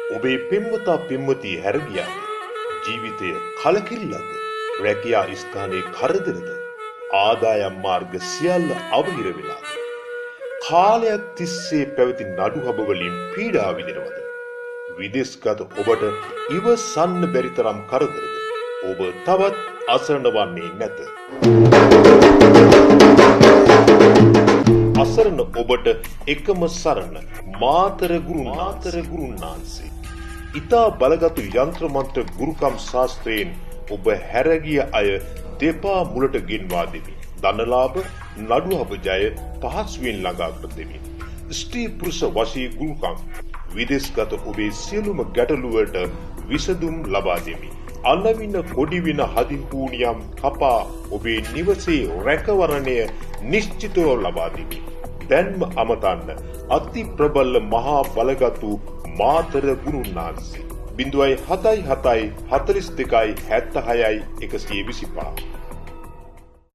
ඔබේ පෙම්වතා පෙම්වතිය හැර ගියාද? ජීවිතය කලකිරිලාද? රැකියා ස්ථානයේ කරදරද? ආදායම් මාර්ග සියල්ල අවහිර වෙලාද? කාලයක් තිස්සේ පැවති නඩු හබ වලින් පීඩා විඳිනවද? විදේශගත ඔබට ඉවසන්න බැරි තරම් කරදරද? ඔබ තවත් අසරණ වන්නේ නැත. අසරණ ඔබට එකම සරණ මාතර ගුරුනාන්සේ. ඉතා බලගත් යන්ත්‍ර මන්ත්‍ර ගුරුකම් ශාස්ත්‍රයෙන් ඔබ හැරගිය අය දෙපා මුලට ගෙන්වා දෙමි. ධනලාභ නඩුහබ ජය පහසුවෙන් ළඟා කර දෙමි. ස්ත්‍රී පුරුෂ වශී ගුරුකම් විදේශගත ඔබේ සියලුම ගැටලු වලට විසඳුම් ලබා දෙමි. අලවින කොඩිවින හදිපූනියම් කපා ඔබේ නිවසේ රැකවරණය නිශ්චිතව ලබා දෙමි. දැන්ම අමතන්න අති ප්‍රබල මහා බලගතු මාතර ගුරුනාන්සේ 077 42 76 125